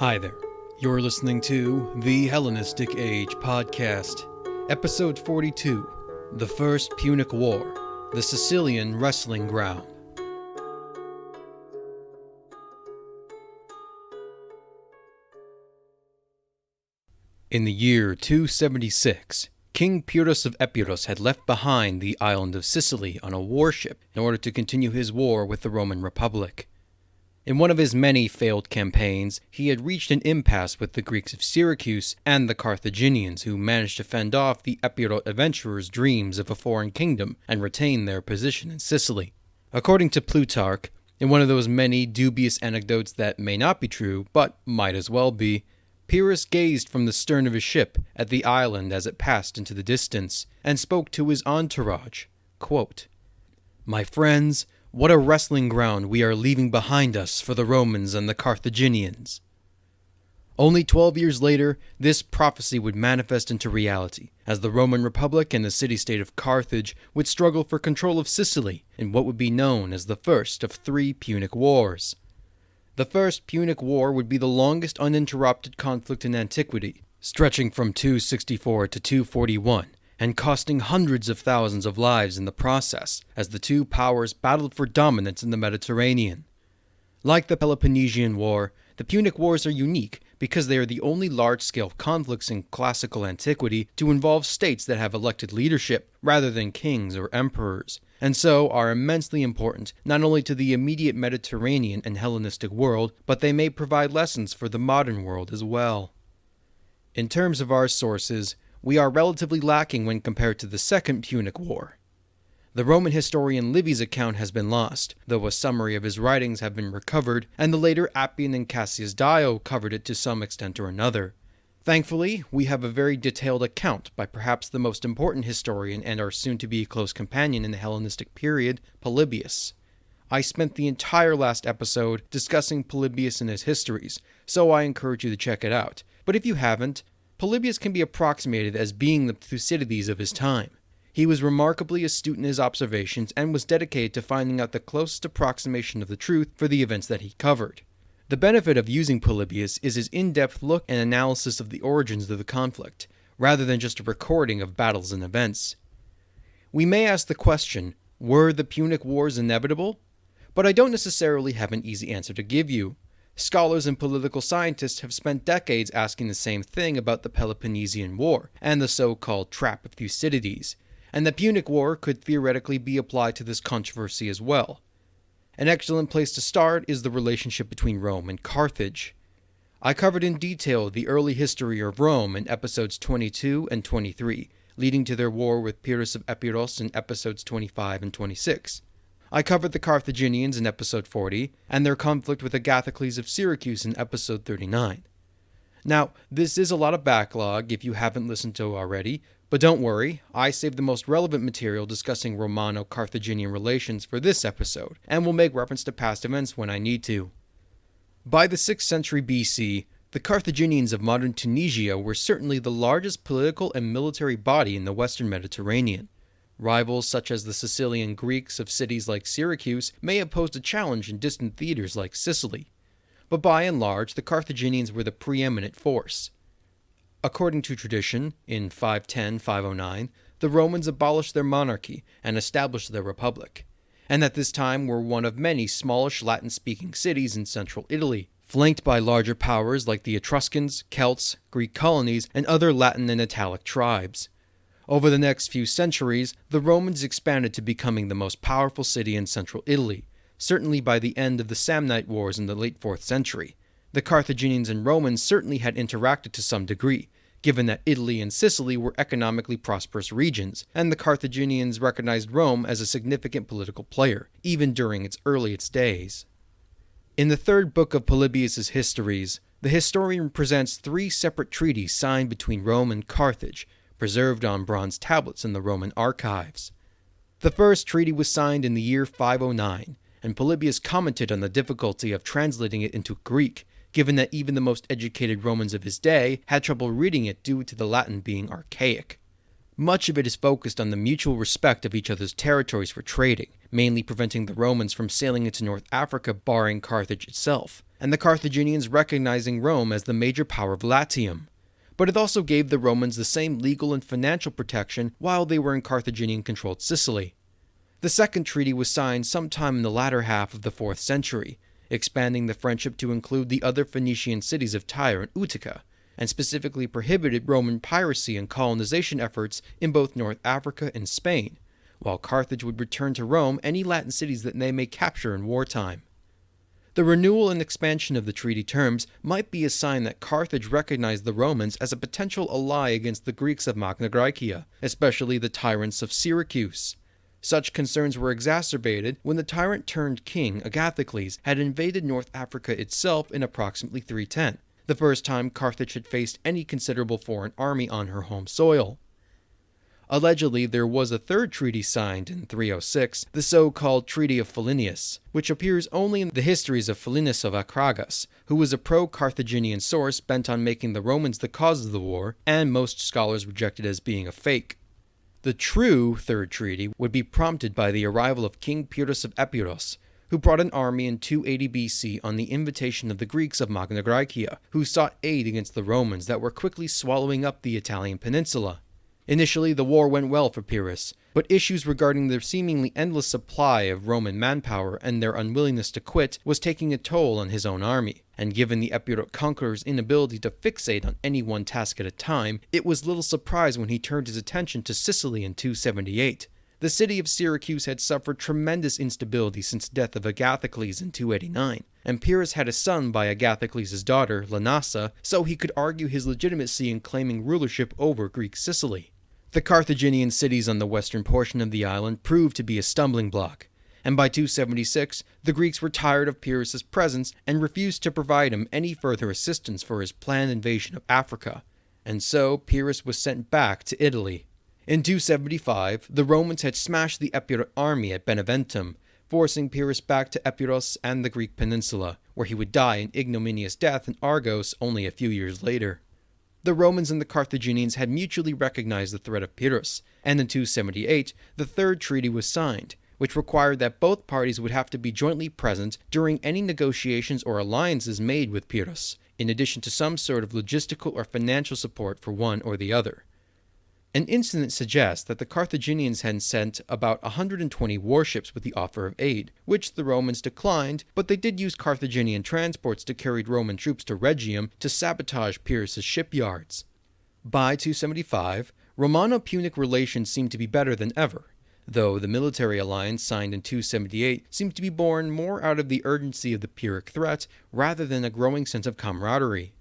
Hi there. You're listening to the Hellenistic Age Podcast, Episode 42, The First Punic War, the Sicilian Wrestling Ground. In the year 276, King Pyrrhus of Epure had left behind the island of Sicily on a warship in order to continue his war with the Roman Republic. In one of his many failed campaigns, he had reached an impasse with the Greeks of Syracuse and the Carthaginians, who managed to fend off the Epure adventurers' dreams of a foreign kingdom and retain their position in Sicily. According to Plutarch, in one of those many dubious anecdotes that may not be true, but might as well be, Pyrrhus gazed from the stern of his ship at the island as it passed into the distance, and spoke to his entourage, quote, "My friends, what a wrestling ground we are leaving behind us for the Romans and the Carthaginians." Only 12 years later, this prophecy would manifest into reality, as the Roman Republic and the city-state of Carthage would struggle for control of Sicily in what would be known as the first of three Punic Wars. The First Punic War would be the longest uninterrupted conflict in antiquity, stretching from 264 to 241, and costing hundreds of thousands of lives in the process, as the two powers battled for dominance in the Mediterranean. Like the Peloponnesian War, the Punic Wars are unique because they are the only large-scale conflicts in classical antiquity to involve states that have elected leadership rather than kings or emperors, and so are immensely important not only to the immediate Mediterranean and Hellenistic world, but they may provide lessons for the modern world as well. In terms of our sources, we are relatively lacking when compared to the Second Punic War. The Roman historian Livy's account has been lost, though a summary of his writings have been recovered, and the later Appian and Cassius Dio covered it to some extent or another. Thankfully, we have a very detailed account by perhaps the most important historian and our soon-to-be close companion in the Hellenistic period, Polybius. I spent the entire last episode discussing Polybius and his histories, so I encourage you to check it out. But if you haven't, Polybius can be approximated as being the Thucydides of his time. He was remarkably astute in his observations and was dedicated to finding out the closest approximation of the truth for the events that he covered. The benefit of using Polybius is his in-depth look and analysis of the origins of the conflict, rather than just a recording of battles and events. We may ask the question, were the Punic Wars inevitable? But I don't necessarily have an easy answer to give you. Scholars and political scientists have spent decades asking the same thing about the Peloponnesian War and the so-called Trap of Thucydides, and the Punic War could theoretically be applied to this controversy as well. An excellent place to start is the relationship between Rome and Carthage. I covered in detail the early history of Rome in episodes 22 and 23, leading to their war with Pyrrhus of Epure in episodes 25 and 26. I covered the Carthaginians in episode 40, and their conflict with Agathocles of Syracuse in episode 39. Now, this is a lot of backlog if you haven't listened to already, but don't worry, I saved the most relevant material discussing Romano-Carthaginian relations for this episode, and will make reference to past events when I need to. By the 6th century BC, the Carthaginians of modern Tunisia were certainly the largest political and military body in the western Mediterranean. Rivals such as the Sicilian Greeks of cities like Syracuse may have posed a challenge in distant theaters like Sicily, but by and large the Carthaginians were the preeminent force. According to tradition, in 510-509, the Romans abolished their monarchy and established their republic, and at this time were one of many smallish Latin-speaking cities in central Italy, flanked by larger powers like the Etruscans, Celts, Greek colonies, and other Latin and Italic tribes. Over the next few centuries, the Romans expanded to becoming the most powerful city in central Italy, certainly by the end of the Samnite Wars in the late 4th century. The Carthaginians and Romans certainly had interacted to some degree, given that Italy and Sicily were economically prosperous regions, and the Carthaginians recognized Rome as a significant political player, even during its earliest days. In the third book of Polybius's Histories, the historian presents 3 separate treaties signed between Rome and Carthage, preserved on bronze tablets in the Roman archives. The first treaty was signed in the year 509, and Polybius commented on the difficulty of translating it into Greek, given that even the most educated Romans of his day had trouble reading it due to the Latin being archaic. Much of it is focused on the mutual respect of each other's territories for trading, mainly preventing the Romans from sailing into North Africa barring Carthage itself, and the Carthaginians recognizing Rome as the major power of Latium. But it also gave the Romans the same legal and financial protection while they were in Carthaginian-controlled Sicily. The second treaty was signed sometime in the latter half of the 4th century, expanding the friendship to include the other Phoenician cities of Tyre and Utica, and specifically prohibited Roman piracy and colonization efforts in both North Africa and Spain, while Carthage would return to Rome any Latin cities that they may capture in wartime. The renewal and expansion of the treaty terms might be a sign that Carthage recognized the Romans as a potential ally against the Greeks of Magna Graecia, especially the tyrants of Syracuse. Such concerns were exacerbated when the tyrant-turned-king Agathocles had invaded North Africa itself in approximately 310, the first time Carthage had faced any considerable foreign army on her home soil. Allegedly, there was a third treaty signed in 306, the so-called Treaty of Philinius, which appears only in the histories of Philinus of Acragas, who was a pro-Carthaginian source bent on making the Romans the cause of the war, and most scholars rejected as being a fake. The true Third Treaty would be prompted by the arrival of King Pyrrhus of Epirus, who brought an army in 280 BC on the invitation of the Greeks of Magna Graecia, who sought aid against the Romans that were quickly swallowing up the Italian peninsula. Initially, the war went well for Pyrrhus, but issues regarding their seemingly endless supply of Roman manpower and their unwillingness to quit was taking a toll on his own army, and given the Epuric conqueror's inability to fixate on any one task at a time, it was little surprise when he turned his attention to Sicily in 278. The city of Syracuse had suffered tremendous instability since the death of Agathocles in 289, and Pyrrhus had a son by Agathocles' daughter, Lanassa, so he could argue his legitimacy in claiming rulership over Greek Sicily. The Carthaginian cities on the western portion of the island proved to be a stumbling block, and by 276, the Greeks were tired of Pyrrhus' presence and refused to provide him any further assistance for his planned invasion of Africa, and so Pyrrhus was sent back to Italy. In 275, the Romans had smashed the Epure army at Beneventum, forcing Pyrrhus back to Epirus and the Greek peninsula, where he would die an ignominious death in Argos only a few years later. The Romans and the Carthaginians had mutually recognized the threat of Pyrrhus, and in 278, the Third Treaty was signed, which required that both parties would have to be jointly present during any negotiations or alliances made with Pyrrhus, in addition to some sort of logistical or financial support for one or the other. An incident suggests that the Carthaginians had sent about 120 warships with the offer of aid, which the Romans declined, but they did use Carthaginian transports to carry Roman troops to Rhegium to sabotage Pyrrhus' shipyards. By 275, Romano-Punic relations seemed to be better than ever, though the military alliance signed in 278 seemed to be born more out of the urgency of the Pyrrhic threat rather than a growing sense of camaraderie.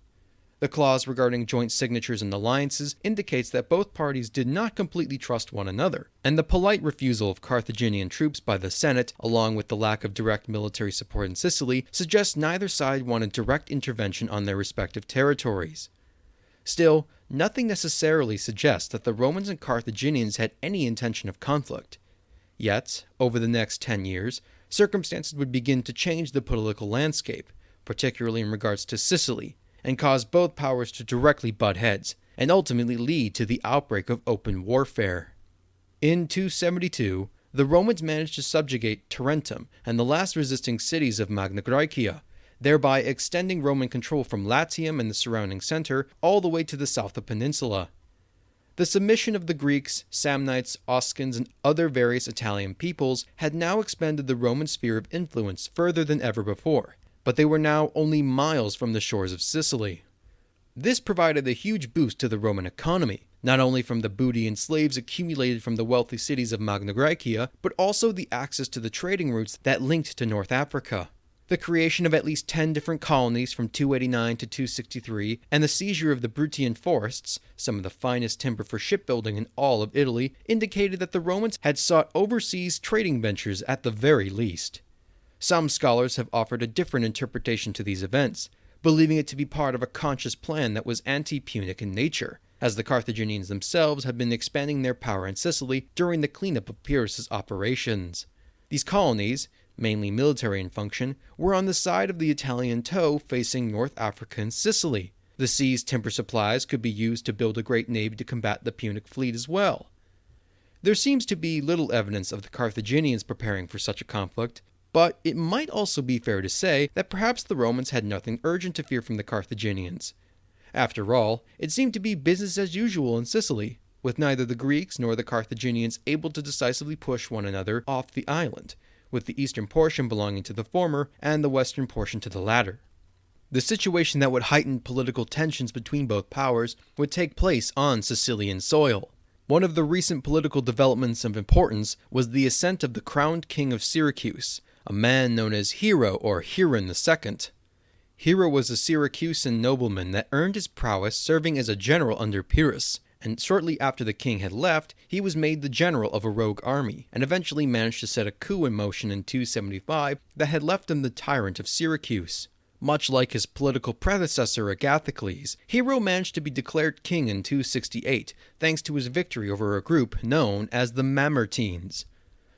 The clause regarding joint signatures and alliances indicates that both parties did not completely trust one another, and the polite refusal of Carthaginian troops by the Senate, along with the lack of direct military support in Sicily, suggests neither side wanted direct intervention on their respective territories. Still, nothing necessarily suggests that the Romans and Carthaginians had any intention of conflict. Yet, over the next 10 years, circumstances would begin to change the political landscape, particularly in regards to Sicily, and cause both powers to directly butt heads, and ultimately lead to the outbreak of open warfare. In 272, the Romans managed to subjugate Tarentum and the last resisting cities of Magna Graecia, thereby extending Roman control from Latium and the surrounding center all the way to the south of the peninsula. The submission of the Greeks, Samnites, Oscans, and other various Italian peoples had now expanded the Roman sphere of influence further than ever before, but they were now only miles from the shores of Sicily. This provided a huge boost to the Roman economy, not only from the booty and slaves accumulated from the wealthy cities of Magna Graecia, but also the access to the trading routes that linked to North Africa. The creation of at least 10 different colonies from 289 to 263, and the seizure of the Bruttian forests, some of the finest timber for shipbuilding in all of Italy, indicated that the Romans had sought overseas trading ventures at the very least. Some scholars have offered a different interpretation to these events, believing it to be part of a conscious plan that was anti-Punic in nature, as the Carthaginians themselves had been expanding their power in Sicily during the cleanup of Pyrrhus' operations. These colonies, mainly military in function, were on the side of the Italian toe facing North Africa and Sicily. The seized timber supplies could be used to build a great navy to combat the Punic fleet as well. There seems to be little evidence of the Carthaginians preparing for such a conflict. But it might also be fair to say that perhaps the Romans had nothing urgent to fear from the Carthaginians. After all, it seemed to be business as usual in Sicily, with neither the Greeks nor the Carthaginians able to decisively push one another off the island, with the eastern portion belonging to the former and the western portion to the latter. The situation that would heighten political tensions between both powers would take place on Sicilian soil. One of the recent political developments of importance was the ascent of the crowned king of Syracuse, a man known as Hero or Hiron II. Hero was a Syracusan nobleman that earned his prowess serving as a general under Pyrrhus, and shortly after the king had left, he was made the general of a rogue army, and eventually managed to set a coup in motion in 275 that had left him the tyrant of Syracuse. Much like his political predecessor Agathocles, Hero managed to be declared king in 268 thanks to his victory over a group known as the Mamertines.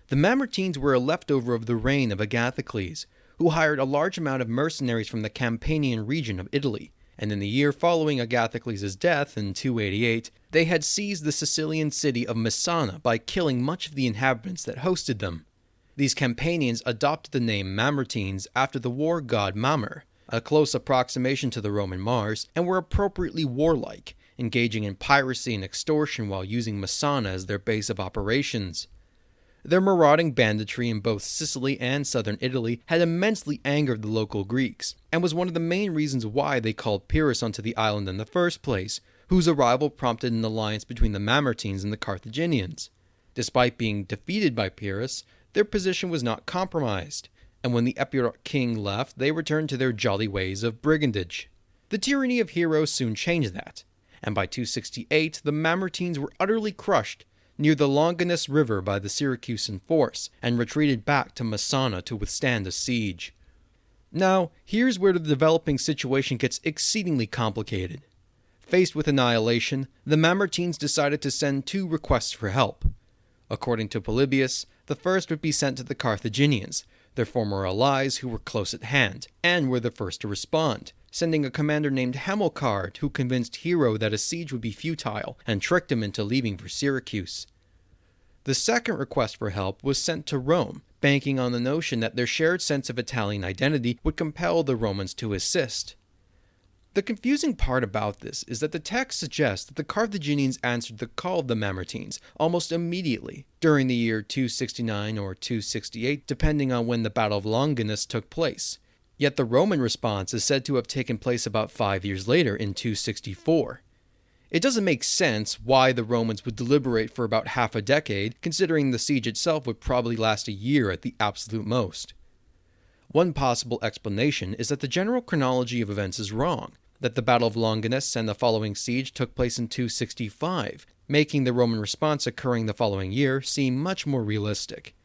The Mamertines were a leftover of the reign of Agathocles, who hired a large amount of mercenaries from the Campanian region of Italy, and in the year following Agathocles' death in 288, they had seized the Sicilian city of Messana by killing much of the inhabitants that hosted them. These Campanians adopted the name Mamertines after the war god Mamer, a close approximation to the Roman Mars, and were appropriately warlike, engaging in piracy and extortion while using Messana as their base of operations. Their marauding banditry in both Sicily and southern Italy had immensely angered the local Greeks, and was one of the main reasons why they called Pyrrhus onto the island in the first place, whose arrival prompted an alliance between the Mamertines and the Carthaginians. Despite being defeated by Pyrrhus, their position was not compromised, and when the Epure king left, they returned to their jolly ways of brigandage. The tyranny of Hero soon changed that, and by 268 the Mamertines were utterly crushed near the Longinus River by the Syracusan force, and retreated back to Messana to withstand a siege. Now, here's where the developing situation gets exceedingly complicated. Faced with annihilation, the Mamertines decided to send two requests for help. According to Polybius, the first would be sent to the Carthaginians, their former allies who were close at hand, and were the first to respond, sending a commander named Hamilcar who convinced Hero that a siege would be futile and tricked him into leaving for Syracuse. The second request for help was sent to Rome, banking on the notion that their shared sense of Italian identity would compel the Romans to assist. The confusing part about this is that the text suggests that the Carthaginians answered the call of the Mamertines almost immediately, during the year 269 or 268, depending on when the Battle of Longinus took place. Yet the Roman response is said to have taken place about 5 years later in 264. It doesn't make sense why the Romans would deliberate for about half a decade, considering the siege itself would probably last a year at the absolute most. One possible explanation is that the general chronology of events is wrong, that the Battle of Longinus and the following siege took place in 265, making the Roman response occurring the following year seem much more realistic.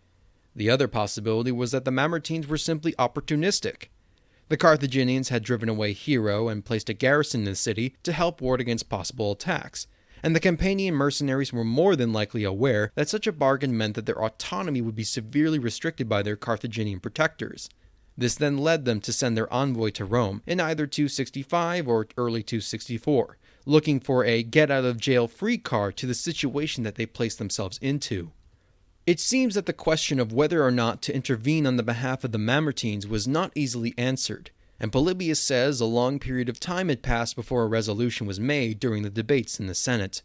The other possibility was that the Mamertines were simply opportunistic. The Carthaginians had driven away Hero and placed a garrison in the city to help ward against possible attacks, and the Campanian mercenaries were more than likely aware that such a bargain meant that their autonomy would be severely restricted by their Carthaginian protectors. This then led them to send their envoy to Rome in either 265 or early 264, looking for a get-out-of-jail-free card to the situation that they placed themselves into. It seems that the question of whether or not to intervene on the behalf of the Mamertines was not easily answered, and Polybius says a long period of time had passed before a resolution was made during the debates in the Senate.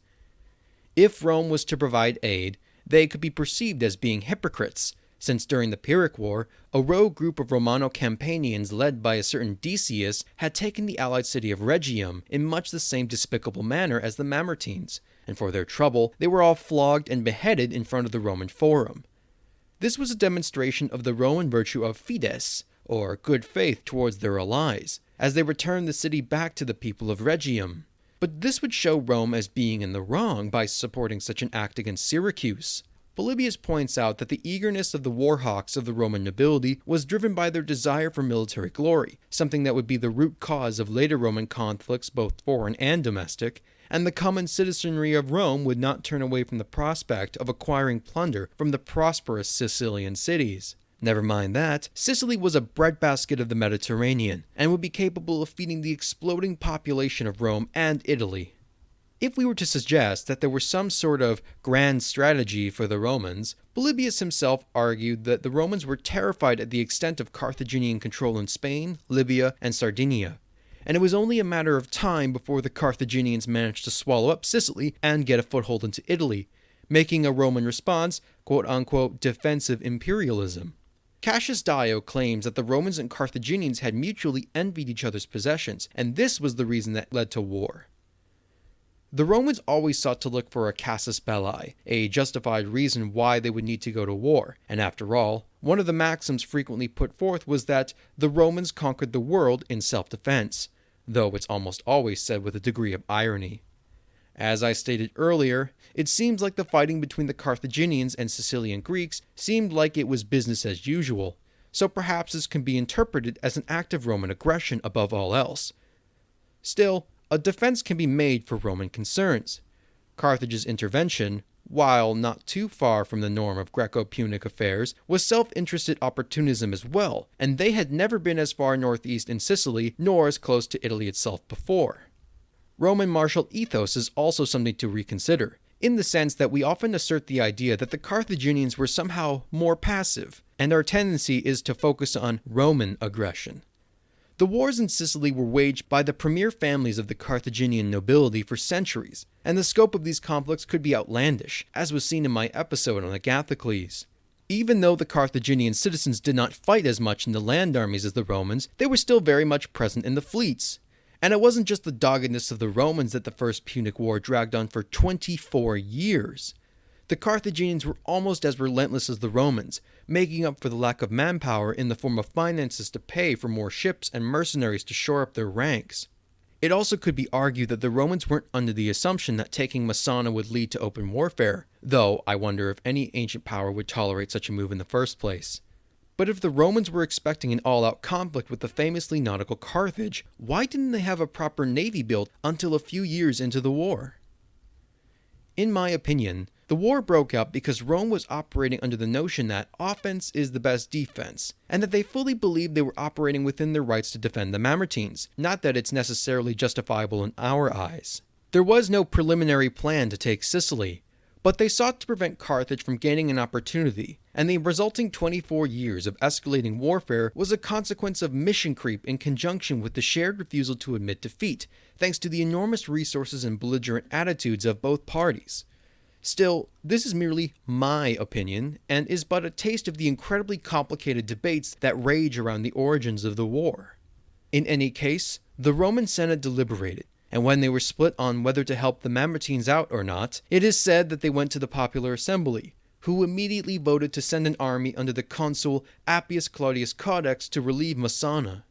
If Rome was to provide aid, they could be perceived as being hypocrites, since during the Pyrrhic War, a rogue group of Romano-Campanians led by a certain Decius had taken the allied city of Rhegium in much the same despicable manner as the Mamertines, and for their trouble, they were all flogged and beheaded in front of the Roman Forum. This was a demonstration of the Roman virtue of fides, or good faith towards their allies, as they returned the city back to the people of Rhegium. But this would show Rome as being in the wrong by supporting such an act against Syracuse. Polybius points out that the eagerness of the warhawks of the Roman nobility was driven by their desire for military glory, something that would be the root cause of later Roman conflicts, both foreign and domestic, and the common citizenry of Rome would not turn away from the prospect of acquiring plunder from the prosperous Sicilian cities. Never mind that, Sicily was a breadbasket of the Mediterranean, and would be capable of feeding the exploding population of Rome and Italy. If we were to suggest that there was some sort of grand strategy for the Romans, Polybius himself argued that the Romans were terrified at the extent of Carthaginian control in Spain, Libya, and Sardinia, and it was only a matter of time before the Carthaginians managed to swallow up Sicily and get a foothold into Italy, making a Roman response, quote-unquote, defensive imperialism. Cassius Dio claims that the Romans and Carthaginians had mutually envied each other's possessions, and this was the reason that led to war. The Romans always sought to look for a casus belli, a justified reason why they would need to go to war, and after all, one of the maxims frequently put forth was that the Romans conquered the world in self-defense, though it's almost always said with a degree of irony. As I stated earlier, it seems like the fighting between the Carthaginians and Sicilian Greeks seemed like it was business as usual, so perhaps this can be interpreted as an act of Roman aggression above all else. Still, a defense can be made for Roman concerns. Carthage's intervention, while not too far from the norm of Greco-Punic affairs, was self-interested opportunism as well, and they had never been as far northeast in Sicily nor as close to Italy itself before. Roman martial ethos is also something to reconsider, in the sense that we often assert the idea that the Carthaginians were somehow more passive, and our tendency is to focus on Roman aggression. The wars in Sicily were waged by the premier families of the Carthaginian nobility for centuries, and the scope of these conflicts could be outlandish, as was seen in my episode on Agathocles. Even though the Carthaginian citizens did not fight as much in the land armies as the Romans, they were still very much present in the fleets. And it wasn't just the doggedness of the Romans that the First Punic War dragged on for 24 years. The Carthaginians were almost as relentless as the Romans, making up for the lack of manpower in the form of finances to pay for more ships and mercenaries to shore up their ranks. It also could be argued that the Romans weren't under the assumption that taking Messana would lead to open warfare, though I wonder if any ancient power would tolerate such a move in the first place. But if the Romans were expecting an all-out conflict with the famously nautical Carthage, why didn't they have a proper navy built until a few years into the war? In my opinion, the war broke out because Rome was operating under the notion that offense is the best defense, and that they fully believed they were operating within their rights to defend the Mamertines, not that it's necessarily justifiable in our eyes. There was no preliminary plan to take Sicily, but they sought to prevent Carthage from gaining an opportunity, and the resulting 24 years of escalating warfare was a consequence of mission creep in conjunction with the shared refusal to admit defeat, thanks to the enormous resources and belligerent attitudes of both parties. Still, this is merely my opinion, and is but a taste of the incredibly complicated debates that rage around the origins of the war. In any case, the Roman Senate deliberated, and when they were split on whether to help the Mamertines out or not, it is said that they went to the popular assembly, who immediately voted to send an army under the consul Appius Claudius Caudex to relieve Messana.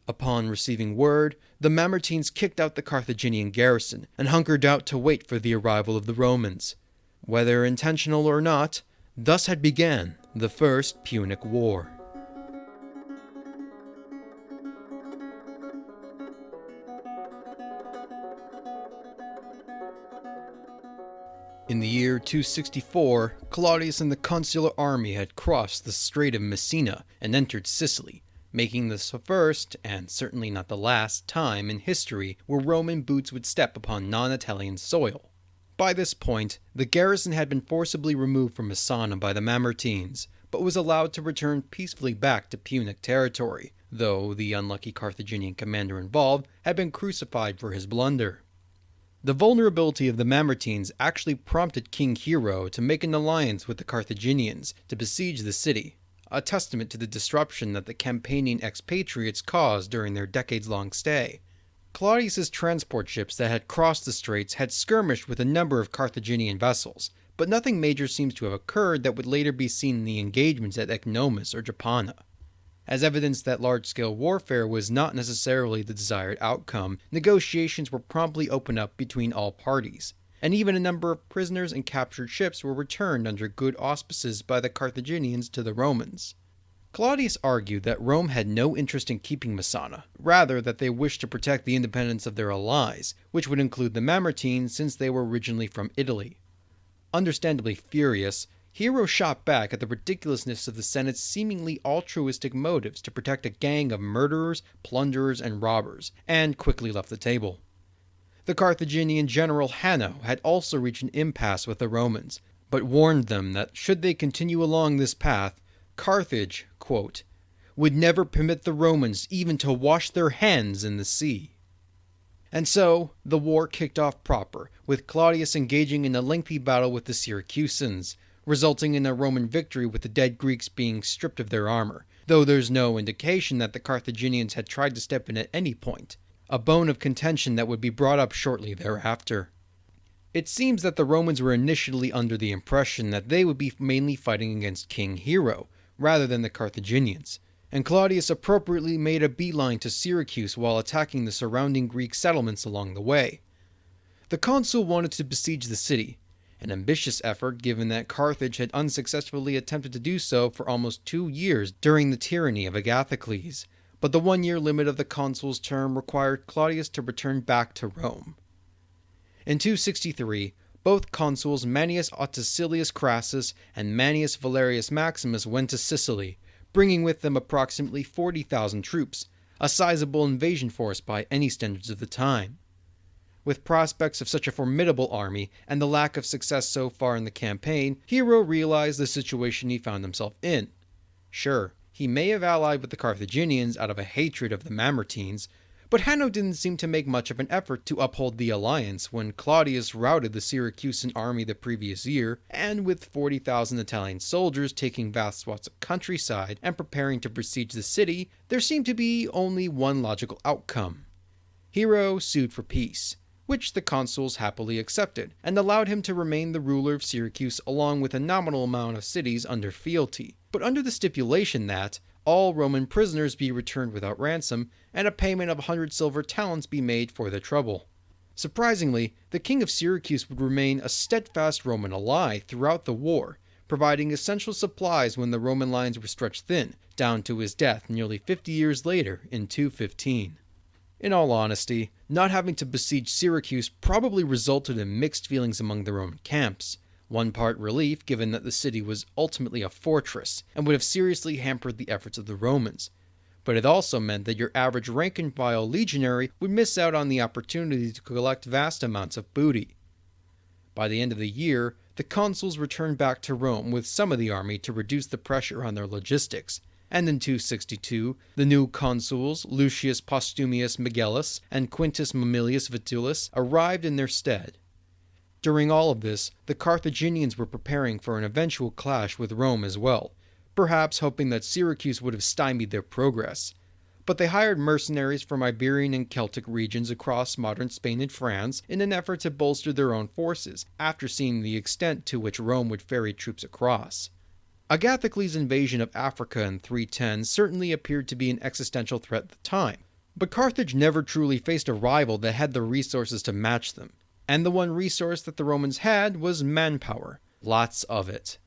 Upon receiving word, the Mamertines kicked out the Carthaginian garrison, and hunkered out to wait for the arrival of the Romans. Whether intentional or not, thus had began the First Punic War. In the year 264, Claudius and the consular army had crossed the Strait of Messina and entered Sicily, making this the first, and certainly not the last, time in history where Roman boots would step upon non-Italian soil. By this point, the garrison had been forcibly removed from Messana by the Mamertines, but was allowed to return peacefully back to Punic territory, though the unlucky Carthaginian commander involved had been crucified for his blunder. The vulnerability of the Mamertines actually prompted King Hero to make an alliance with the Carthaginians to besiege the city, a testament to the disruption that the campaigning expatriates caused during their decades-long stay. Claudius's transport ships that had crossed the straits had skirmished with a number of Carthaginian vessels, but nothing major seems to have occurred that would later be seen in the engagements at Ecnomus or Japana. As evidence that large-scale warfare was not necessarily the desired outcome, negotiations were promptly opened up between all parties, and even a number of prisoners and captured ships were returned under good auspices by the Carthaginians to the Romans. Claudius argued that Rome had no interest in keeping Messana, rather that they wished to protect the independence of their allies, which would include the Mamertines since they were originally from Italy. Understandably furious, Hero shot back at the ridiculousness of the Senate's seemingly altruistic motives to protect a gang of murderers, plunderers, and robbers, and quickly left the table. The Carthaginian general Hanno had also reached an impasse with the Romans, but warned them that should they continue along this path, Carthage, quote, would never permit the Romans even to wash their hands in the sea. And so, the war kicked off proper, with Claudius engaging in a lengthy battle with the Syracusans, resulting in a Roman victory with the dead Greeks being stripped of their armor, though there's no indication that the Carthaginians had tried to step in at any point, a bone of contention that would be brought up shortly thereafter. It seems that the Romans were initially under the impression that they would be mainly fighting against King Hero, rather than the Carthaginians, and Claudius appropriately made a beeline to Syracuse while attacking the surrounding Greek settlements along the way. The consul wanted to besiege the city, an ambitious effort given that Carthage had unsuccessfully attempted to do so for almost 2 years during the tyranny of Agathocles, but the 1-year limit of the consul's term required Claudius to return back to Rome. In 263, both consuls Manius Ottocilius Crassus and Manius Valerius Maximus went to Sicily, bringing with them approximately 40,000 troops, a sizable invasion force by any standards of the time. With prospects of such a formidable army and the lack of success so far in the campaign, Hero realized the situation he found himself in. Sure, he may have allied with the Carthaginians out of a hatred of the Mamertines, but Hanno didn't seem to make much of an effort to uphold the alliance when Claudius routed the Syracusan army the previous year, and with 40,000 Italian soldiers taking vast swaths of countryside and preparing to besiege the city, there seemed to be only one logical outcome. Hero sued for peace, which the consuls happily accepted, and allowed him to remain the ruler of Syracuse along with a nominal amount of cities under fealty, but under the stipulation that all Roman prisoners be returned without ransom, and a payment of 100 silver talents be made for the trouble. Surprisingly, the king of Syracuse would remain a steadfast Roman ally throughout the war, providing essential supplies when the Roman lines were stretched thin, down to his death nearly 50 years later in 215. In all honesty, not having to besiege Syracuse probably resulted in mixed feelings among the Roman camps. One part relief, given that the city was ultimately a fortress and would have seriously hampered the efforts of the Romans. But it also meant that your average rank-and-file legionary would miss out on the opportunity to collect vast amounts of booty. By the end of the year, the consuls returned back to Rome with some of the army to reduce the pressure on their logistics, and in 262, the new consuls Lucius Postumius Megellus and Quintus Mamilius Vitullus arrived in their stead. During all of this, the Carthaginians were preparing for an eventual clash with Rome as well, perhaps hoping that Syracuse would have stymied their progress. But they hired mercenaries from Iberian and Celtic regions across modern Spain and France in an effort to bolster their own forces, after seeing the extent to which Rome would ferry troops across. Agathocles' invasion of Africa in 310 certainly appeared to be an existential threat at the time, but Carthage never truly faced a rival that had the resources to match them. And the one resource that the Romans had was manpower. Lots of it.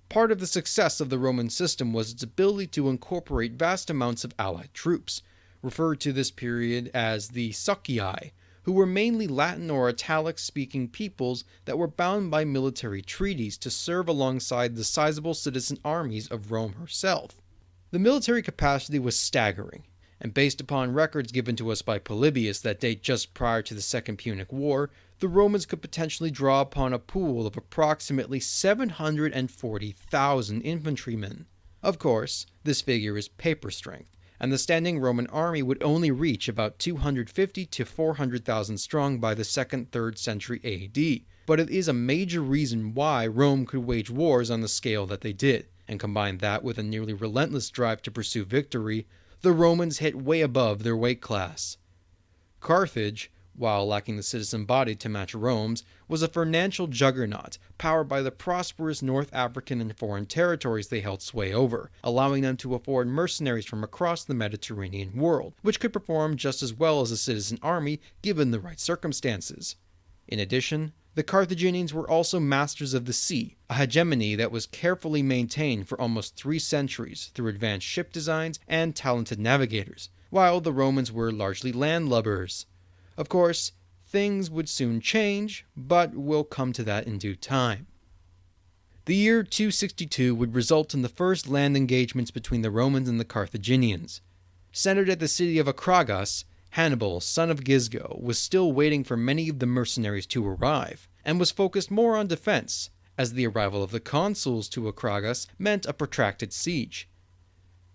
Part of the success of the Roman system was its ability to incorporate vast amounts of allied troops, referred to this period as the Socii, who were mainly Latin or Italic-speaking peoples that were bound by military treaties to serve alongside the sizable citizen armies of Rome herself. The military capacity was staggering, and based upon records given to us by Polybius that date just prior to the Second Punic War, the Romans could potentially draw upon a pool of approximately 740,000 infantrymen. Of course, this figure is paper strength, and the standing Roman army would only reach about 250 to 400,000 strong by the 2nd-3rd century AD, but it is a major reason why Rome could wage wars on the scale that they did, and combine that with a nearly relentless drive to pursue victory, the Romans hit way above their weight class. Carthage, while lacking the citizen body to match Rome's, was a financial juggernaut, powered by the prosperous North African and foreign territories they held sway over, allowing them to afford mercenaries from across the Mediterranean world, which could perform just as well as a citizen army given the right circumstances. In addition, the Carthaginians were also masters of the sea, a hegemony that was carefully maintained for almost 3 centuries through advanced ship designs and talented navigators, while the Romans were largely landlubbers. Of course, things would soon change, but we'll come to that in due time. The year 262 would result in the first land engagements between the Romans and the Carthaginians. Centered at the city of Acragas, Hannibal, son of Gisgo, was still waiting for many of the mercenaries to arrive, and was focused more on defense, as the arrival of the consuls to Acragas meant a protracted siege.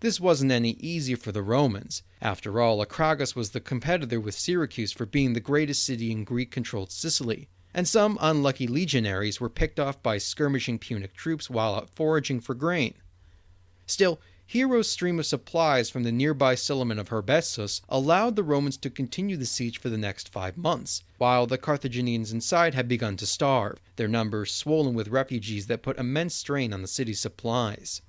This wasn't any easier for the Romans. After all, Acragas was the competitor with Syracuse for being the greatest city in Greek-controlled Sicily, and some unlucky legionaries were picked off by skirmishing Punic troops while out foraging for grain. Still, Hero's stream of supplies from the nearby settlement of Herbessus allowed the Romans to continue the siege for the next 5 months, while the Carthaginians inside had begun to starve, their numbers swollen with refugees that put immense strain on the city's supplies.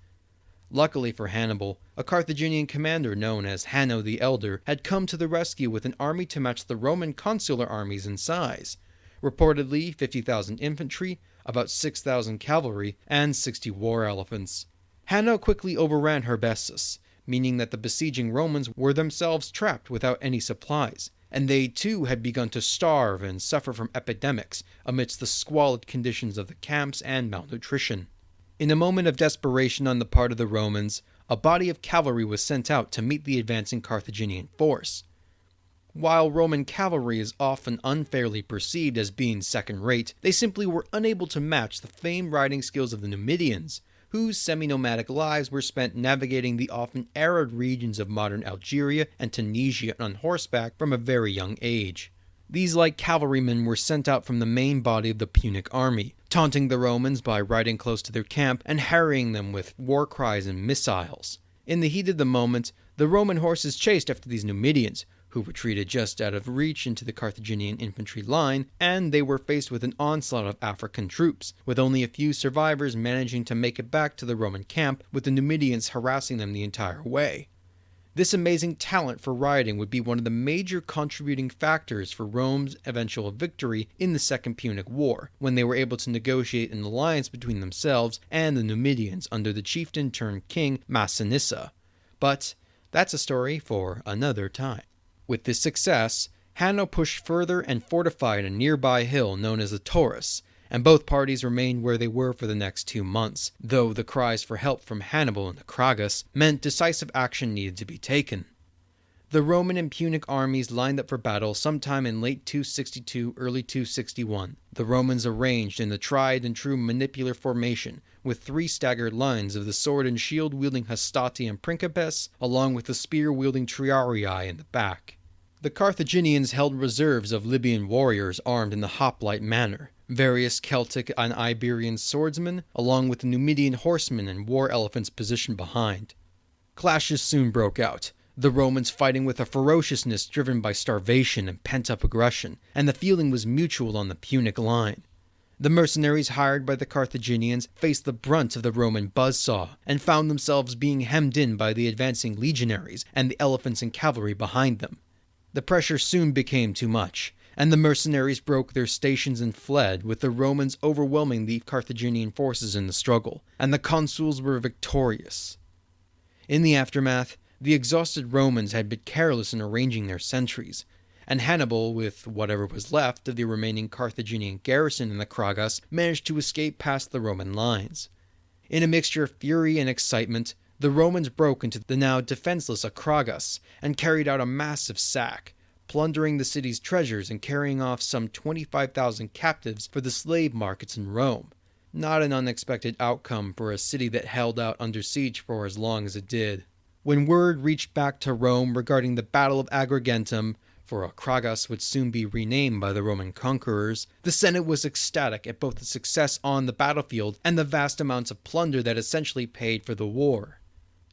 Luckily for Hannibal, a Carthaginian commander known as Hanno the Elder had come to the rescue with an army to match the Roman consular armies in size, reportedly 50,000 infantry, about 6,000 cavalry, and 60 war elephants. Hanno quickly overran Herbessus, meaning that the besieging Romans were themselves trapped without any supplies, and they too had begun to starve and suffer from epidemics amidst the squalid conditions of the camps and malnutrition. In a moment of desperation on the part of the Romans, a body of cavalry was sent out to meet the advancing Carthaginian force. While Roman cavalry is often unfairly perceived as being second-rate, they simply were unable to match the famed riding skills of the Numidians, whose semi-nomadic lives were spent navigating the often arid regions of modern Algeria and Tunisia on horseback from a very young age. These light cavalrymen were sent out from the main body of the Punic army, taunting the Romans by riding close to their camp and harrying them with war cries and missiles. In the heat of the moment, the Roman horses chased after these Numidians, who retreated just out of reach into the Carthaginian infantry line, and they were faced with an onslaught of African troops, with only a few survivors managing to make it back to the Roman camp, with the Numidians harassing them the entire way. This amazing talent for riding would be one of the major contributing factors for Rome's eventual victory in the Second Punic War, when they were able to negotiate an alliance between themselves and the Numidians under the chieftain turned king Massinissa. But that's a story for another time. With this success, Hanno pushed further and fortified a nearby hill known as the Taurus, and both parties remained where they were for the next 2 months, though the cries for help from Hannibal and Acragas meant decisive action needed to be taken. The Roman and Punic armies lined up for battle sometime in late 262, early 261. The Romans arranged in the tried and true manipular formation, with 3 staggered lines of the sword and shield-wielding Hastati and Principes, along with the spear-wielding Triarii in the back. The Carthaginians held reserves of Libyan warriors armed in the hoplite manner, various Celtic and Iberian swordsmen, along with the Numidian horsemen and war elephants positioned behind. Clashes soon broke out, the Romans fighting with a ferociousness driven by starvation and pent-up aggression, and the feeling was mutual on the Punic line. The mercenaries hired by the Carthaginians faced the brunt of the Roman buzzsaw, and found themselves being hemmed in by the advancing legionaries and the elephants and cavalry behind them. The pressure soon became too much, and the mercenaries broke their stations and fled, with the Romans overwhelming the Carthaginian forces in the struggle, and the consuls were victorious. In the aftermath, the exhausted Romans had been careless in arranging their sentries, and Hannibal, with whatever was left of the remaining Carthaginian garrison in the Acragas, managed to escape past the Roman lines. In a mixture of fury and excitement, the Romans broke into the now defenseless Acragas and carried out a massive sack, plundering the city's treasures and carrying off some 25,000 captives for the slave markets in Rome. Not an unexpected outcome for a city that held out under siege for as long as it did. When word reached back to Rome regarding the Battle of Agrigentum, for Acragas would soon be renamed by the Roman conquerors, the Senate was ecstatic at both the success on the battlefield and the vast amounts of plunder that essentially paid for the war.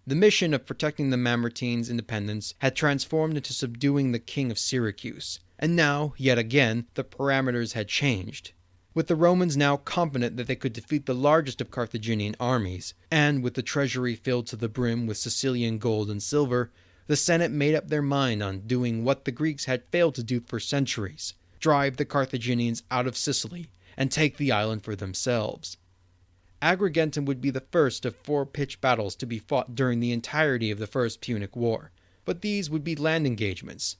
The mission of protecting the Mamertines' independence had transformed into subduing the king of Syracuse, and now, yet again, the parameters had changed. With the Romans now confident that they could defeat the largest of Carthaginian armies, and with the treasury filled to the brim with Sicilian gold and silver, the Senate made up their mind on doing what the Greeks had failed to do for centuries: drive the Carthaginians out of Sicily and take the island for themselves. Agrigentum would be the first of 4 pitched battles to be fought during the entirety of the First Punic War, but these would be land engagements.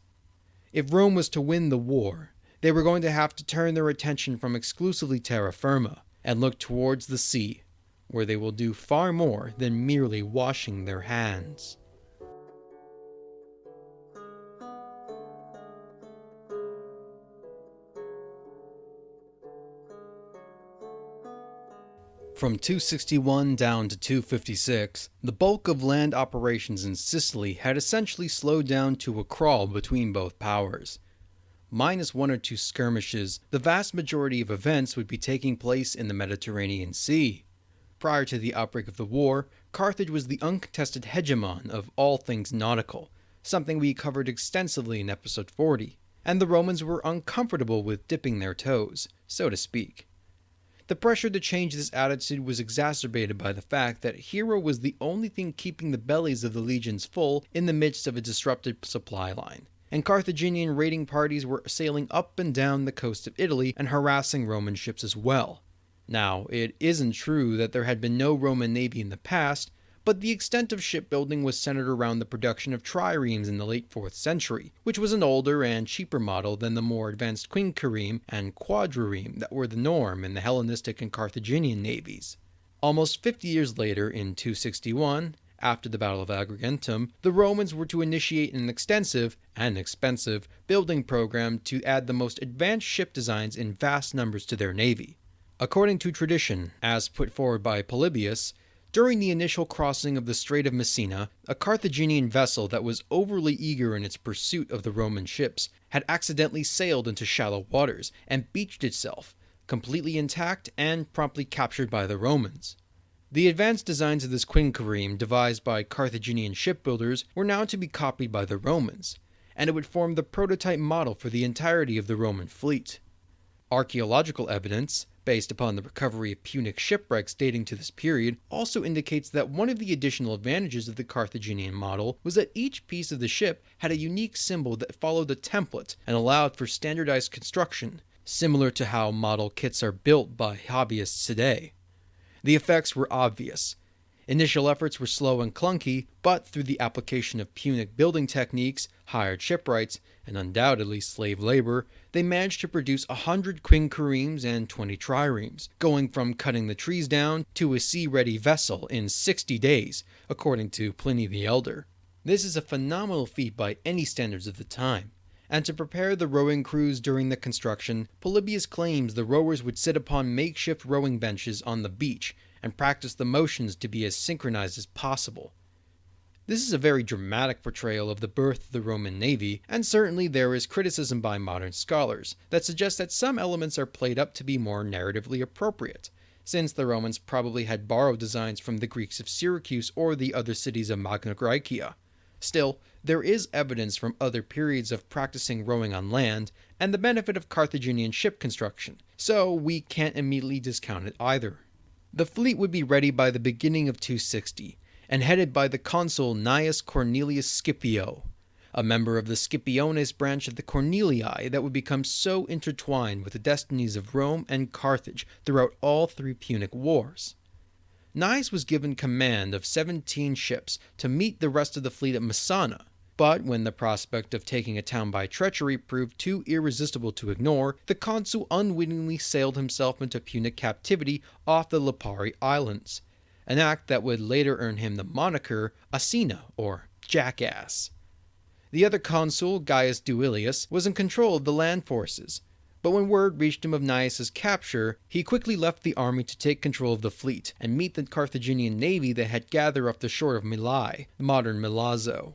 If Rome was to win the war, they were going to have to turn their attention from exclusively terra firma and look towards the sea, where they will do far more than merely washing their hands. From 261 down to 256, the bulk of land operations in Sicily had essentially slowed down to a crawl between both powers. Minus one or two skirmishes, the vast majority of events would be taking place in the Mediterranean Sea. Prior to the outbreak of the war, Carthage was the uncontested hegemon of all things nautical, something we covered extensively in episode 40, and the Romans were uncomfortable with dipping their toes, so to speak. The pressure to change this attitude was exacerbated by the fact that Hero was the only thing keeping the bellies of the legions full in the midst of a disrupted supply line, and Carthaginian raiding parties were sailing up and down the coast of Italy and harassing Roman ships as well. Now, it isn't true that there had been no Roman navy in the past, but the extent of shipbuilding was centered around the production of triremes in the late 4th century, which was an older and cheaper model than the more advanced quinquereme and quadrireme that were the norm in the Hellenistic and Carthaginian navies. Almost 50 years later, in 261, after the Battle of Agrigentum, the Romans were to initiate an extensive, and expensive, building program to add the most advanced ship designs in vast numbers to their navy. According to tradition, as put forward by Polybius, during the initial crossing of the Strait of Messina, a Carthaginian vessel that was overly eager in its pursuit of the Roman ships had accidentally sailed into shallow waters and beached itself, completely intact and promptly captured by the Romans. The advanced designs of this quinquereme devised by Carthaginian shipbuilders were now to be copied by the Romans, and it would form the prototype model for the entirety of the Roman fleet. Archaeological evidence, based upon the recovery of Punic shipwrecks dating to this period, also indicates that one of the additional advantages of the Carthaginian model was that each piece of the ship had a unique symbol that followed a template and allowed for standardized construction, similar to how model kits are built by hobbyists today. The effects were obvious. Initial efforts were slow and clunky, but through the application of Punic building techniques, hired shipwrights, and undoubtedly slave labor, they managed to produce 100 quinqueremes and 20 triremes, going from cutting the trees down to a sea-ready vessel in 60 days, according to Pliny the Elder. This is a phenomenal feat by any standards of the time. And to prepare the rowing crews during the construction, Polybius claims the rowers would sit upon makeshift rowing benches on the beach and practice the motions to be as synchronized as possible. This is a very dramatic portrayal of the birth of the Roman navy, and certainly there is criticism by modern scholars that suggests that some elements are played up to be more narratively appropriate, since the Romans probably had borrowed designs from the Greeks of Syracuse or the other cities of Magna Graecia. Still, there is evidence from other periods of practicing rowing on land and the benefit of Carthaginian ship construction, so we can't immediately discount it either. The fleet would be ready by the beginning of 260, and headed by the consul Gnaeus Cornelius Scipio, a member of the Scipiones branch of the Cornelii that would become so intertwined with the destinies of Rome and Carthage throughout all 3 Punic Wars. Gnaeus was given command of 17 ships to meet the rest of the fleet at Messana, but when the prospect of taking a town by treachery proved too irresistible to ignore, the consul unwittingly sailed himself into Punic captivity off the Lipari Islands, an act that would later earn him the moniker Asina, or Jackass. The other consul, Gaius Duilius, was in control of the land forces, but when word reached him of Gnaeus' capture, he quickly left the army to take control of the fleet and meet the Carthaginian navy that had gathered off the shore of Mylae, the modern Milazzo.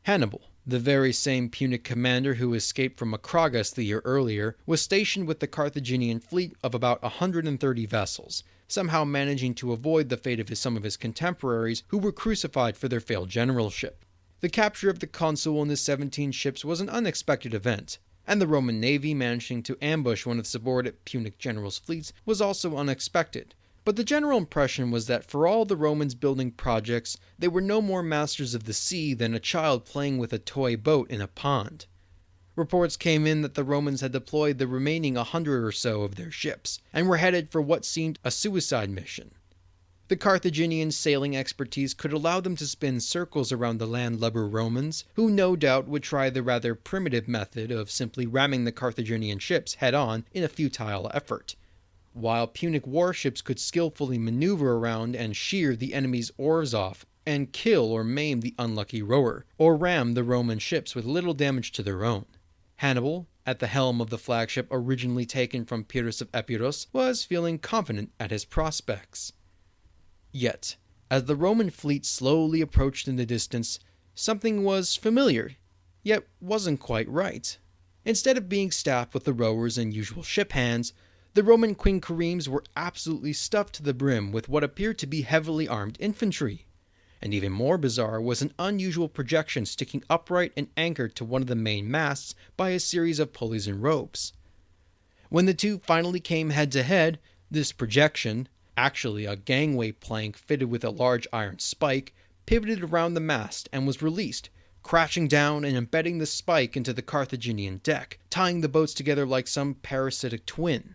Hannibal, the very same Punic commander who escaped from Acragas the year earlier, was stationed with the Carthaginian fleet of about 130 vessels, somehow managing to avoid the fate of some of his contemporaries who were crucified for their failed generalship. The capture of the consul and his 17 ships was an unexpected event, and the Roman navy managing to ambush one of the subordinate Punic generals' fleets was also unexpected. But the general impression was that for all the Romans building projects, they were no more masters of the sea than a child playing with a toy boat in a pond. Reports came in that the Romans had deployed the remaining 100 or so of their ships, and were headed for what seemed a suicide mission. The Carthaginian sailing expertise could allow them to spin circles around the landlubber Romans, who no doubt would try the rather primitive method of simply ramming the Carthaginian ships head-on in a futile effort, while Punic warships could skillfully maneuver around and shear the enemy's oars off and kill or maim the unlucky rower, or ram the Roman ships with little damage to their own. Hannibal, at the helm of the flagship originally taken from Pyrrhus of Epirus, was feeling confident at his prospects. Yet, as the Roman fleet slowly approached in the distance, something was familiar, yet wasn't quite right. Instead of being staffed with the rowers and usual ship hands, the Roman quinqueremes were absolutely stuffed to the brim with what appeared to be heavily armed infantry. And even more bizarre was an unusual projection sticking upright and anchored to one of the main masts by a series of pulleys and ropes. When the two finally came head to head, this projection, actually a gangway plank fitted with a large iron spike, pivoted around the mast and was released, crashing down and embedding the spike into the Carthaginian deck, tying the boats together like some parasitic twin.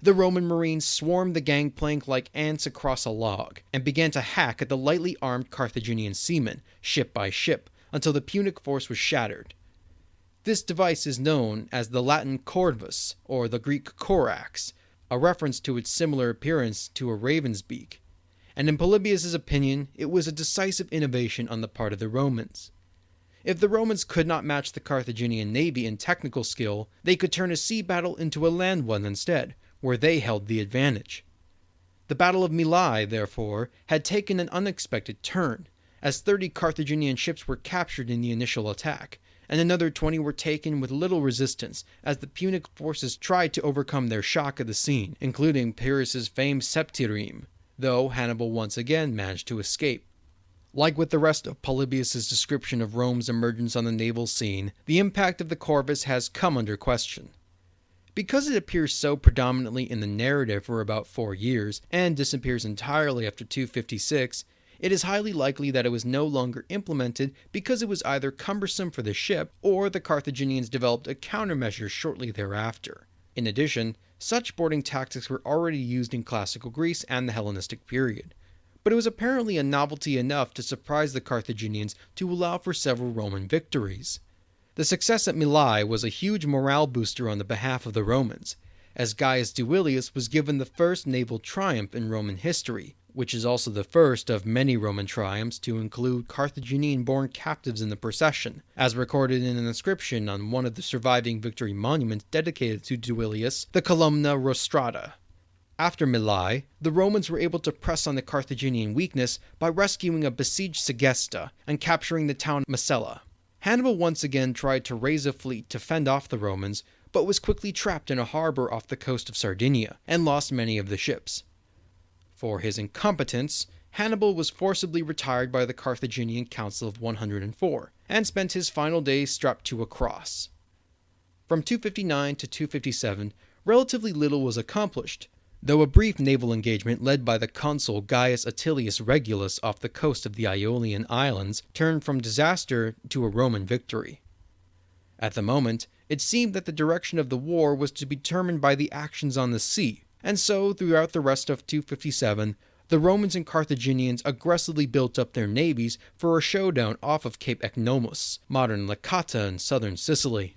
The Roman marines swarmed the gangplank like ants across a log, and began to hack at the lightly armed Carthaginian seamen, ship by ship, until the Punic force was shattered. This device is known as the Latin corvus, or the Greek Korax, a reference to its similar appearance to a raven's beak, and in Polybius' opinion, it was a decisive innovation on the part of the Romans. If the Romans could not match the Carthaginian navy in technical skill, they could turn a sea battle into a land one instead, where they held the advantage. The Battle of Mylae, therefore, had taken an unexpected turn, as 30 Carthaginian ships were captured in the initial attack, and another 20 were taken with little resistance as the Punic forces tried to overcome their shock of the scene, including Pyrrhus' famed septireme, though Hannibal once again managed to escape. Like with the rest of Polybius' description of Rome's emergence on the naval scene, the impact of the corvus has come under question. Because it appears so predominantly in the narrative for about 4 years, and disappears entirely after 256, it is highly likely that it was no longer implemented because it was either cumbersome for the ship, or the Carthaginians developed a countermeasure shortly thereafter. In addition, such boarding tactics were already used in classical Greece and the Hellenistic period, but it was apparently a novelty enough to surprise the Carthaginians to allow for several Roman victories. The success at Mylae was a huge morale booster on the behalf of the Romans, as Gaius Duilius was given the first naval triumph in Roman history, which is also the first of many Roman triumphs to include Carthaginian-born captives in the procession, as recorded in an inscription on one of the surviving victory monuments dedicated to Duilius, the Columna Rostrata. After Mylae, the Romans were able to press on the Carthaginian weakness by rescuing a besieged Segesta and capturing the town Masella. Hannibal once again tried to raise a fleet to fend off the Romans, but was quickly trapped in a harbor off the coast of Sardinia, and lost many of the ships. For his incompetence, Hannibal was forcibly retired by the Carthaginian Council of 104, and spent his final days strapped to a cross. From 259 to 257, relatively little was accomplished, though a brief naval engagement led by the consul Gaius Attilius Regulus off the coast of the Ionian Islands turned from disaster to a Roman victory. At the moment, it seemed that the direction of the war was to be determined by the actions on the sea, and so throughout the rest of 257, the Romans and Carthaginians aggressively built up their navies for a showdown off of Cape Ecnomus, modern Licata in southern Sicily.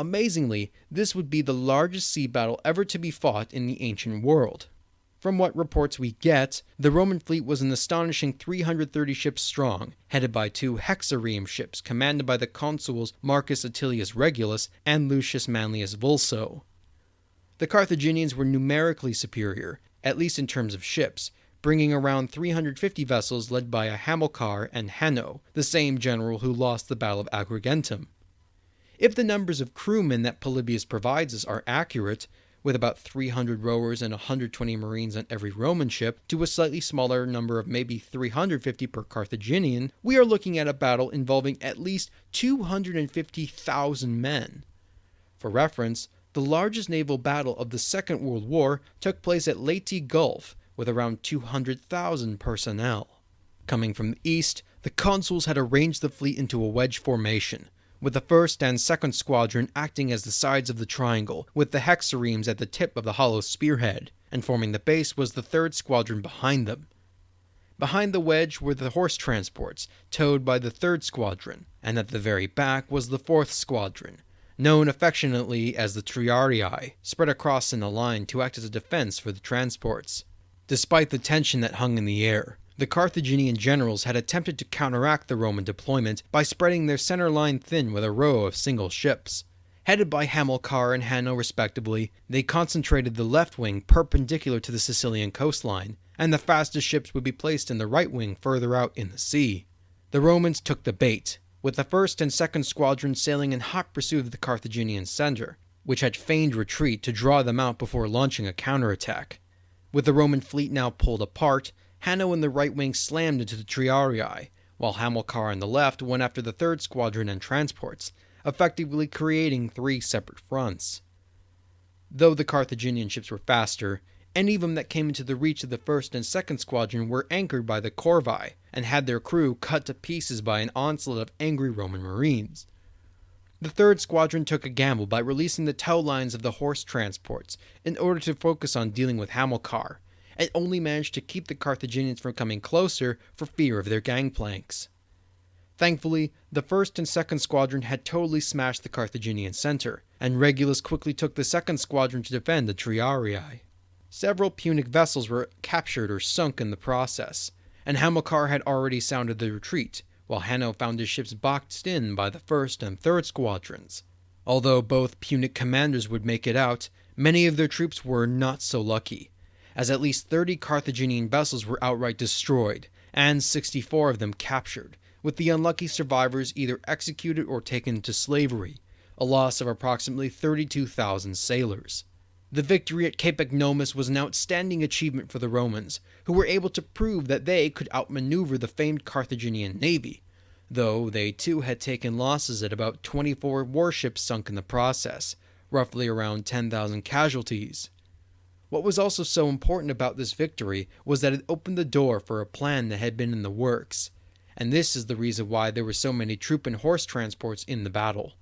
Amazingly, this would be the largest sea battle ever to be fought in the ancient world. From what reports we get, the Roman fleet was an astonishing 330 ships strong, headed by 2 hexareme ships commanded by the consuls Marcus Attilius Regulus and Lucius Manlius Vulso. The Carthaginians were numerically superior, at least in terms of ships, bringing around 350 vessels led by a Hamilcar and Hanno, the same general who lost the Battle of Agrigentum. If the numbers of crewmen that Polybius provides us are accurate, with about 300 rowers and 120 marines on every Roman ship, to a slightly smaller number of maybe 350 per Carthaginian, we are looking at a battle involving at least 250,000 men. For reference, the largest naval battle of the Second World War took place at Leyte Gulf, with around 200,000 personnel. Coming from the east, the consuls had arranged the fleet into a wedge formation, with the first and second squadron acting as the sides of the triangle, with the hexaremes at the tip of the hollow spearhead, and forming the base was the third squadron behind them. Behind the wedge were the horse transports, towed by the third squadron, and at the very back was the fourth squadron, known affectionately as the Triarii, spread across in a line to act as a defense for the transports. Despite the tension that hung in the air, the Carthaginian generals had attempted to counteract the Roman deployment by spreading their center line thin with a row of single ships. Headed by Hamilcar and Hanno respectively, they concentrated the left wing perpendicular to the Sicilian coastline, and the fastest ships would be placed in the right wing further out in the sea. The Romans took the bait, with the 1st and 2nd squadrons sailing in hot pursuit of the Carthaginian center, which had feigned retreat to draw them out before launching a counterattack. With the Roman fleet now pulled apart, Hanno and the right wing slammed into the Triarii, while Hamilcar on the left went after the 3rd squadron and transports, effectively creating 3 separate fronts. Though the Carthaginian ships were faster, any of them that came into the reach of the 1st and 2nd squadron were anchored by the corvi, and had their crew cut to pieces by an onslaught of angry Roman marines. The 3rd squadron took a gamble by releasing the tow lines of the horse transports in order to focus on dealing with Hamilcar, and only managed to keep the Carthaginians from coming closer for fear of their gangplanks. Thankfully, the 1st and 2nd squadron had totally smashed the Carthaginian center, and Regulus quickly took the 2nd squadron to defend the Triarii. Several Punic vessels were captured or sunk in the process, and Hamilcar had already sounded the retreat, while Hanno found his ships boxed in by the 1st and 3rd squadrons. Although both Punic commanders would make it out, many of their troops were not so lucky, as at least 30 Carthaginian vessels were outright destroyed, and 64 of them captured, with the unlucky survivors either executed or taken into slavery, a loss of approximately 32,000 sailors. The victory at Cape Ecnomus was an outstanding achievement for the Romans, who were able to prove that they could outmaneuver the famed Carthaginian navy, though they too had taken losses at about 24 warships sunk in the process, roughly around 10,000 casualties. What was also so important about this victory was that it opened the door for a plan that had been in the works, and this is the reason why there were so many troop and horse transports in the battle.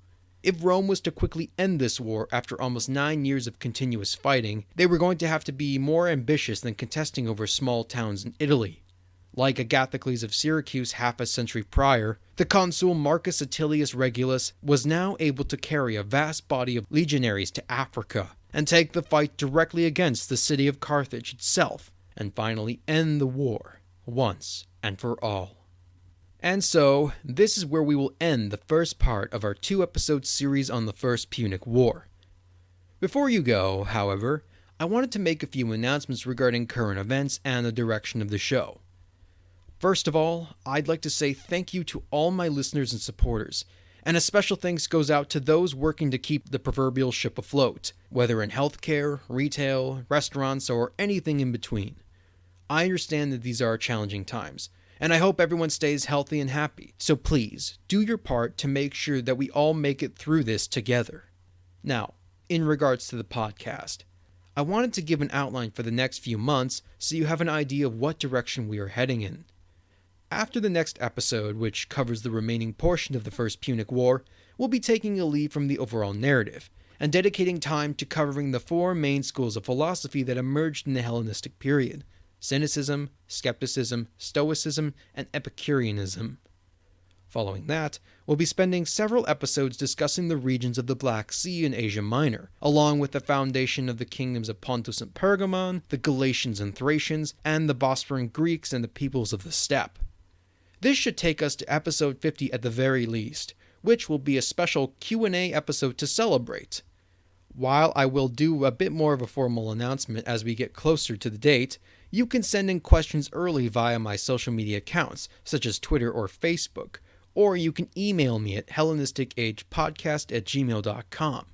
If Rome was to quickly end this war after almost 9 years of continuous fighting, they were going to have to be more ambitious than contesting over small towns in Italy. Like Agathocles of Syracuse half a century prior, the consul Marcus Atilius Regulus was now able to carry a vast body of legionaries to Africa and take the fight directly against the city of Carthage itself, and finally end the war, once and for all. And so, this is where we will end the first part of our 2-episode series on the First Punic War. Before you go, however, I wanted to make a few announcements regarding current events and the direction of the show. First of all, I'd like to say thank you to all my listeners and supporters, and a special thanks goes out to those working to keep the proverbial ship afloat, whether in healthcare, retail, restaurants, or anything in between. I understand that these are challenging times, and I hope everyone stays healthy and happy, so please, do your part to make sure that we all make it through this together. Now, in regards to the podcast, I wanted to give an outline for the next few months so you have an idea of what direction we are heading in. After the next episode, which covers the remaining portion of the First Punic War, we'll be taking a lead from the overall narrative, and dedicating time to covering the 4 main schools of philosophy that emerged in the Hellenistic period: Cynicism, Skepticism, Stoicism, and Epicureanism. Following that, we'll be spending several episodes discussing the regions of the Black Sea and Asia Minor, along with the foundation of the kingdoms of Pontus and Pergamon, the Galatians and Thracians, and the Bosporan Greeks and the peoples of the steppe. This should take us to episode 50 at the very least, which will be a special Q&A episode to celebrate. While I will do a bit more of a formal announcement as we get closer to the date, you can send in questions early via my social media accounts, such as Twitter or Facebook, or you can email me at hellenisticagepodcast@gmail.com.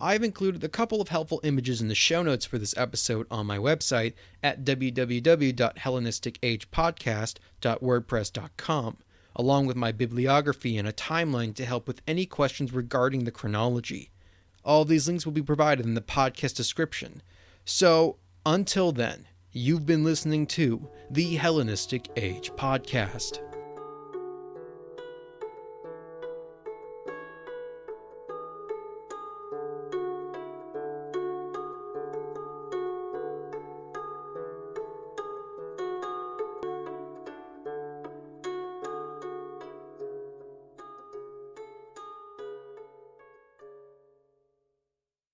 I've included a couple of helpful images in the show notes for this episode on my website at www.hellenisticagepodcast.wordpress.com, along with my bibliography and a timeline to help with any questions regarding the chronology. All these links will be provided in the podcast description. So, until then, you've been listening to the Hellenistic Age Podcast.